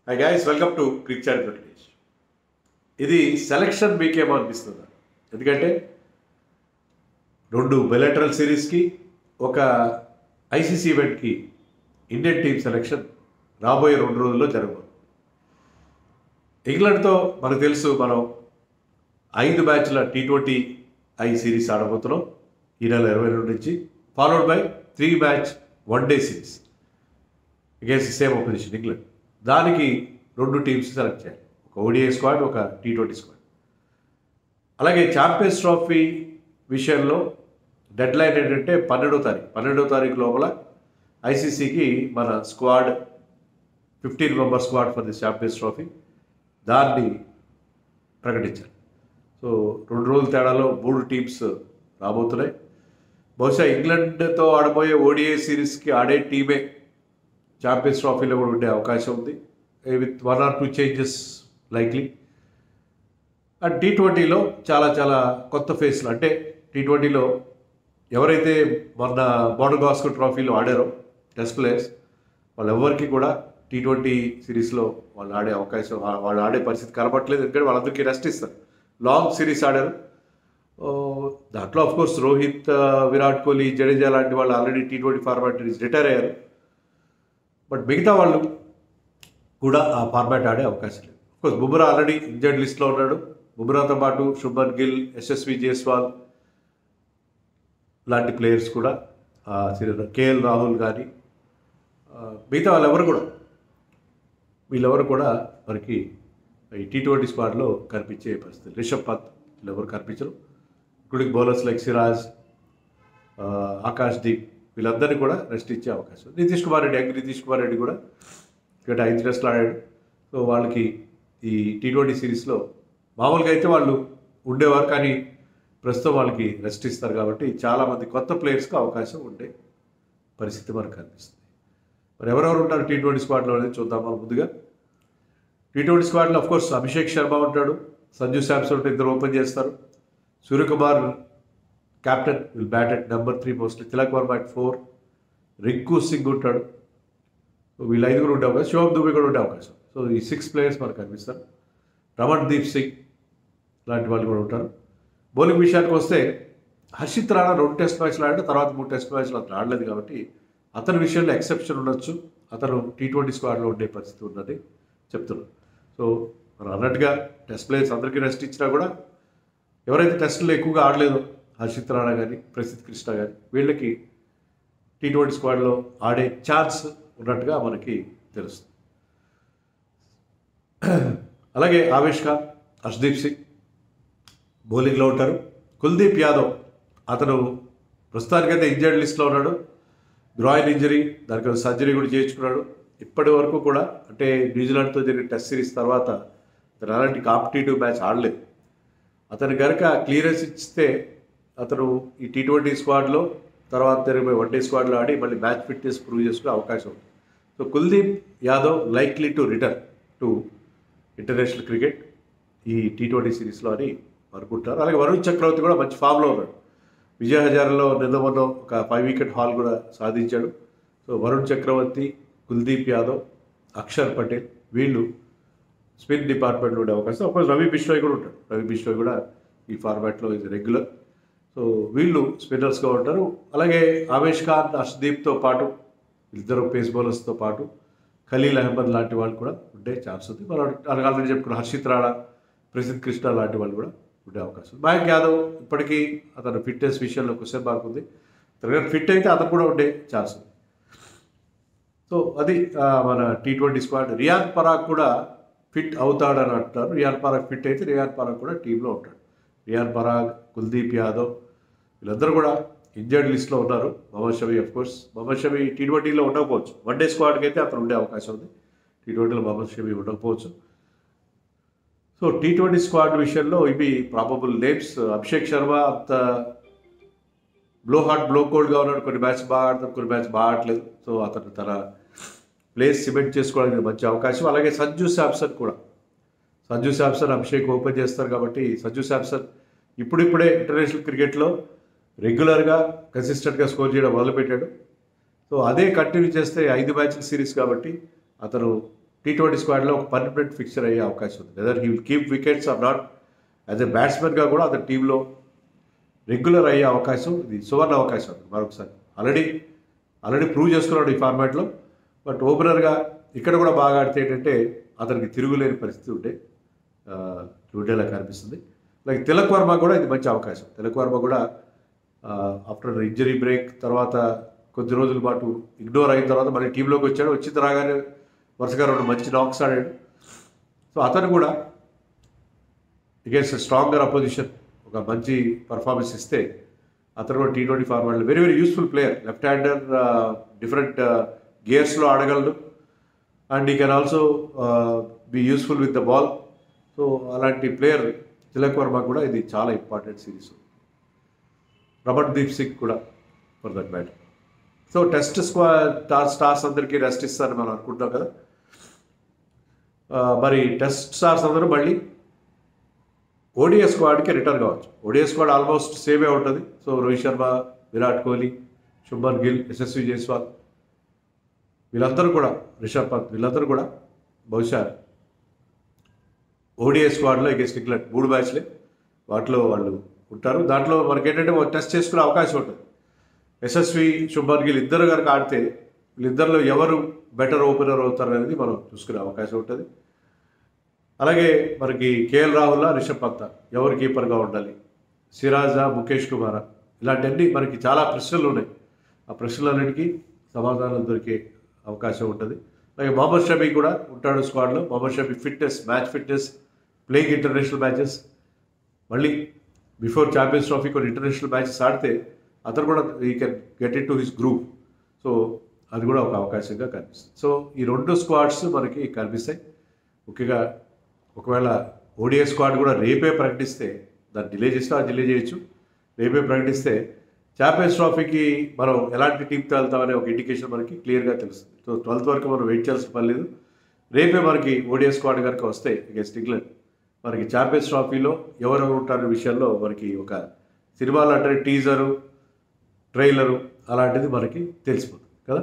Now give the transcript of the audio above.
High guys, welcome to cric chat Venkatesh. ఇది selection మీకేమో అనిపిస్తుందా? ఎందుకంటే 2 బైలాటరల్ సిరీస్కి ఒక ఐసీసీ ఈవెంట్కి ఇండియన్ టీమ్ సెలక్షన్ రాబోయే 2 రోజుల్లో జరగబోతుంది. ఇంగ్లాండ్తో మనకు తెలుసు, మనం 5 మ్యాచ్ల T20I సిరీస్ ఆడబోతున్నాం ఈ నెల 22 నుంచి, followed by 3 match one day series against same opposition England. దానికి 2 టీమ్స్ సెలెక్ట్ చేయాలి, ఒక ఓడిఐ స్క్వాడ్, ఒక T20 స్క్వాడ్. అలాగే ఛాంపియన్స్ ట్రోఫీ విషయంలో డెడ్ లైన్ ఏంటంటే 12వ తారీఖు లోపల ఐసీసీకి మన squad 15 member squad for the champions trophy దాన్ని ప్రకటించాలి. సో 2 రోజుల తేడాలో 3 టీమ్స్ రాబోతున్నాయి. బహుశా ఇంగ్లాండ్తో ఆడబోయే ఓడిఐ సిరీస్కి ఆడే టీమే ఛాంపియన్స్ ట్రోఫీలో కూడా ఉండే అవకాశం ఉంది, with 1 or 2 changes likely. And T20లో చాలా కొత్త ఫేస్లు, అంటే T20లో ఎవరైతే మొన్న మోడగాస్కర్ ట్రోఫీలో ఆడారో టెస్ట్ ప్లేయర్స్, వాళ్ళెవ్వరికి కూడా T20 సిరీస్లో వాళ్ళు ఆడే అవకాశం, వాళ్ళు ఆడే పరిస్థితి కనపట్లేదు. ఎందుకంటే వాళ్ళందరికీ రెస్ట్ ఇస్తారు. లాంగ్ సిరీస్ ఆడారు. దాంట్లో ఆఫ్కోర్స్ రోహిత్, విరాట్ కోహ్లీ, జడేజా లాంటి వాళ్ళు ఆల్రెడీ T20 ఫార్మాట్ రిటైర్ అయ్యారు. బట్ మిగతా వాళ్ళు కూడా ఆ ఫార్మాట్ ఆడే అవకాశం లేదు. అఫ్కోర్స్ బుమ్రా ఆల్రెడీ ఇంజర్డ్ లిస్ట్లో ఉన్నాడు. బుమ్రాతో పాటు శుభ్మన్ గిల్, యశస్వి జైస్వాల్ లాంటి ప్లేయర్స్ కూడా కేఎల్ రాహుల్ కానీ మిగతా వీళ్ళెవరు కూడా మనకి ఈ T20 స్క్వాడ్లో కనిపించే పరిస్థితి. రిషబ్ పంత్ వీళ్ళెవరు కనిపించరు, including bowlers like Siraj, Akash Deep, వీళ్ళందరినీ కూడా రెస్ట్ ఇచ్చే అవకాశం. నితీష్ కుమార్ రెడ్డి కూడా ఇక్కడ 5 టెస్ట్లు ఆడాడు. సో వాళ్ళకి ఈ T20 సిరీస్లో మామూలుగా అయితే వాళ్ళు ఉండేవారు, కానీ ప్రస్తుతం వాళ్ళకి రెస్ట్ ఇస్తారు. కాబట్టి చాలామంది కొత్త ప్లేయర్స్కి అవకాశం ఉండే పరిస్థితి మనకు కనిపిస్తుంది. మరి ఎవరెవరు ఉంటారు T20 స్క్వాడ్లో అనేది చూద్దాం. మనం ముందుగా T20 స్క్వాడ్లో అఫ్కోర్స్ అభిషేక్ శర్మ ఉంటాడు, సంజు శాంసన్ ఉంటే ఇద్దరు ఓపెన్ చేస్తారు, Suryakumar captain will bat at number 3 పోస్ట్లో, తిలక్ వర్మ అట్ 4, రింకు సింగ్ ఉంటాడు. వీళ్ళు 5 ఉండే అవకాశం, శివం దుబే కూడా ఉండే అవకాశం. సో ఈ 6 ప్లేయర్స్ మనకు కనిపిస్తారు. రమణ్ దీప్ సింగ్ లాంటి వాళ్ళు కూడా ఉంటారు. బౌలింగ్ విషయానికి వస్తే హర్షిత్ రాణా 2 టెస్ట్ మ్యాచ్లు ఆడితే తర్వాత 3 టెస్ట్ మ్యాచ్లు అతను ఆడలేదు, కాబట్టి అతని విషయంలో ఎక్సెప్షన్ ఉండొచ్చు. అతను T20 స్క్వాడ్లో ఉండే పరిస్థితి ఉన్నది చెప్తున్నాను. సో మనం అన్నట్టుగా టెస్ట్ ప్లేయర్స్ అందరికీ రెస్ట్ ఇచ్చినా కూడా ఎవరైతే టెస్టులో ఎక్కువగా ఆడలేదో, హర్షిత్ రాణా కానీ ప్రసిద్ధ్ కృష్ణ కానీ, వీళ్ళకి T20 స్క్వాడ్లో ఆడే ఛాన్స్ ఉన్నట్టుగా మనకి తెలుస్తుంది. అలాగే ఆవేష్ ఖాన్, హర్షదీప్ సింగ్ బౌలింగ్లో ఉంటారు. కుల్దీప్ యాదవ్ అతను ప్రస్తుతానికైతే ఇంజర్డ్ లిస్ట్లో ఉన్నాడు, గ్రాయిన్ ఇంజరీ, దానికి సర్జరీ కూడా చేయించుకున్నాడు. ఇప్పటి వరకు కూడా, అంటే న్యూజిలాండ్తో జరిగిన టెస్ట్ సిరీస్ తర్వాత అతను అలాంటి కాంపిటేటివ్ మ్యాచ్ ఆడలేదు. అతను కనుక క్లియరెన్స్ ఇస్తే అతను ఈ T20 స్క్వాడ్లో తర్వాత జరిగిపోయి వన్డే స్క్వాడ్లో ఆడి మళ్ళీ మ్యాచ్ ఫిట్నెస్ ప్రూవ్ చేసుకునే అవకాశం ఉంది. So Kuldeep Yadav likely to return to international cricket ఈ T20 సిరీస్లో అని అనుకుంటారు. అలాగే వరుణ్ చక్రవర్తి కూడా మంచి ఫామ్లో ఉన్నాడు. విజయ్ హజారేలో నిన్న ఒక 5 వికెట్ హాల్ కూడా సాధించాడు. సో వరుణ్ చక్రవర్తి, కుల్దీప్ యాదవ్, అక్షర్ పటేల్ వీళ్ళు స్పిన్ డిపార్ట్మెంట్లో ఉండే అవకాశం. అఫ్కోర్స్ రవి బిష్ణోయ్ కూడా ఉంటాడు. రవి బిష్ణోయ్ కూడా ఈ ఫార్మాట్లో ఇది రెగ్యులర్. సో వీళ్ళు స్పిన్నర్స్గా ఉంటారు. అలాగే ఆవేష్ ఖాన్, హర్షదీప్తో పాటు ఇద్దరు పేస్ బౌలర్స్తో పాటు ఖలీల్ అహ్మద్ లాంటి వాళ్ళు కూడా ఉండే ఛాన్స్ ఉంది. మనం ఆల్రెడీ చెప్పుకున్న హర్షిత్ రాణా, ప్రసిద్ధ్ కృష్ణ లాంటి వాళ్ళు కూడా ఉండే అవకాశం. మయాంక్ యాదవ్ ఇప్పటికీ అతను ఫిట్నెస్ విషయంలో క్వశ్చన్ మార్క్ ఉంది. అతను ఫిట్ అయితే అతను కూడా ఉండే ఛాన్స్ ఉంది. సో అది మన T20 స్క్వాడ్. రియాన్ పరాగ్ కూడా ఫిట్ అవుతాడని అంటున్నారు. రియాన్ పరాగ్ ఫిట్ అయితే రియాన్ పరాగ్ కూడా టీంలో ఉంటాడు. రియాన్ పరాగ్, కుల్దీప్ యాదవ్ వీళ్ళందరూ కూడా ఇంజర్డ్ లిస్ట్లో ఉన్నారు. మొహమ్మద్ షమి అఫ్కోర్స్, మొహమ్మద్ షమి T20లో ఉండకపోవచ్చు. వన్డే స్క్వాడ్కి అయితే అతను ఉండే అవకాశం ఉంది. T20లో మొహమ్మద్ షమి ఉండకపోవచ్చు. సో T20 స్క్వాడ్ విషయంలో ఇవి ప్రాబబుల్ నేమ్స్. అభిషేక్ శర్మ అంత బ్లో కోల్డ్గా ఉన్నాడు. కొన్ని మ్యాచ్ బాగా ఆడతాడు, కొన్ని మ్యాచ్ బాగా ఆడలేదు. సో అతను తన ప్లేస్ సిమెంట్ చేసుకోవడానికి మంచి అవకాశం. అలాగే సంజు శాంసన్ అభిషేక్ ఓపెన్ చేస్తారు, కాబట్టి సంజు శాంసన్ ఇప్పుడిప్పుడే ఇంటర్నేషనల్ క్రికెట్లో రెగ్యులర్గా కన్సిస్టెంట్గా స్కోర్ చేయడం మొదలుపెట్టాడు. సో అదే కంటిన్యూ చేస్తే 5 మ్యాచ్ల సిరీస్ కాబట్టి అతను T20 స్క్వాడ్లో ఒక పర్మనెంట్ ఫిక్చర్ అయ్యే అవకాశం ఉంది. Whether he will keep wickets or not, as a బ్యాట్స్మెన్గా కూడా అతని టీంలో రెగ్యులర్ అయ్యే అవకాశం, ఇది సువర్ణ అవకాశం ఉంది మరొకసారి. ఆల్రెడీ ప్రూవ్ చేసుకున్నాడు ఈ ఫార్మాట్లో. బట్ ఓపెనర్గా ఇక్కడ కూడా బాగా ఆడితే ఏంటంటే అతనికి తిరుగులేని పరిస్థితి ఉండేలా కనిపిస్తుంది. లైక్ తిలక్ వర్మ కూడా ఇది మంచి అవకాశం. తిలక్ వర్మ కూడా ఆఫ్టర్ ఇంజరీ బ్రేక్ తర్వాత కొద్ది రోజుల పాటు ఇగ్నోర్ అయిన తర్వాత మళ్ళీ టీంలోకి వచ్చాడు. వచ్చిన రాగానే వరుసగా 2 మంచి నాక్స్ ఆడాడు. సో అతను కూడా అగేన్స్ట్ స్ట్రాంగర్ అపోజిషన్ ఒక మంచి పర్ఫార్మెన్స్ ఇస్తే అతను కూడా T20 ఫార్మాట్లో very very useful player. Left hander, different గేర్స్లో ఆడగలడు. And he can also be useful with the ball. So అలాంటి ప్లేయర్ తిలక్ వర్మ కూడా ఇది చాలా ఇంపార్టెంట్ సిరీస్. రమణ్దీప్ సింగ్ కూడా for that matter. So test stars అందరికీ రెస్ట్ ఇస్తారని మనం అనుకుంటాం కదా. మరి టెస్ట్ స్టార్స్ అందరూ మళ్ళీ ఓడిఐ స్క్వాడ్కి రిటర్న్ కావచ్చు. ఓడిఐ స్క్వాడ్ ఆల్మోస్ట్ సేమే ఉంటుంది. సో రోహిత్ శర్మ, విరాట్ కోహ్లీ, శుభ్మన్ గిల్, యశస్వి జైస్వాల్ వీళ్ళందరూ కూడా, రిషబ్ పంత్ వీళ్ళందరూ కూడా బహుశా ఓడిఐ స్క్వాడ్లో అగేన్స్ట్ ఇంగ్లాండ్ 3 మ్యాచ్లే వాటిలో వాళ్ళు ఉంటారు. దాంట్లో మనకి ఏంటంటే టెస్ట్ చేసుకునే అవకాశం ఉంటుంది. యశస్వి, శుభ్మన్ గిల్ ఇద్దరు కనుక ఆడితే వీళ్ళిద్దరిలో ఎవరు బెటర్ ఓపెనర్ అవుతారు అనేది మనం చూసుకునే అవకాశం ఉంటుంది. అలాగే మనకి కేఎల్ రాహుల్, రిషబ్ పంత్ ఎవరు కీపర్గా ఉండాలి, సిరాజా, ముఖేష్ కుమారా, ఇలాంటివన్నీ మనకి చాలా ప్రశ్నలు ఉన్నాయి. ఆ ప్రశ్నలన్నిటికీ సమాధానం దొరికే అవకాశం ఉంటుంది. అలాగే మొహమ్మద్ షమీ కూడా ఉంటాడు స్క్వాడ్లో. Mohammed Shami fitness, match fitness, playing international matches, మళ్ళీ బిఫోర్ ఛాంపియన్స్ ట్రోఫీ కొన్ని ఇంటర్నేషనల్ మ్యాచెస్ ఆడితే అతను కూడా he can get into his group. So అది కూడా ఒక అవకాశంగా కనిపిస్తుంది. సో ఈ 2 స్క్వాడ్స్ మనకి కనిపిస్తాయి. ముఖ్యంగా ఒకవేళ ఓడిఐ స్క్వాడ్ కూడా రేపే ప్రకటిస్తే, దాన్ని డిలే చేస్తే అది డిలే చేయొచ్చు. రేపే ప్రకటిస్తే ఛాంపియన్స్ ట్రోఫీకి మనం ఎలాంటి టీంతో వెళ్తామనే ఒక ఇండికేషన్ మనకి క్లియర్గా తెలుస్తుంది. సో 12th వరకు మనం వెయిట్ చేయాల్సిన పని లేదు. రేపే మనకి ఓడిఐ స్క్వాడ్ కనుక వస్తే అగేన్స్ట్ ఇంగ్లాండ్ మనకి ఛాంపియన్స్ ట్రోఫీలో ఎవరెవరు ఉంటారనే విషయంలో మనకి ఒక సినిమాలో అంటే టీజరు, ట్రైలరు అలాంటిది మనకి తెలిసిపోతుంది కదా.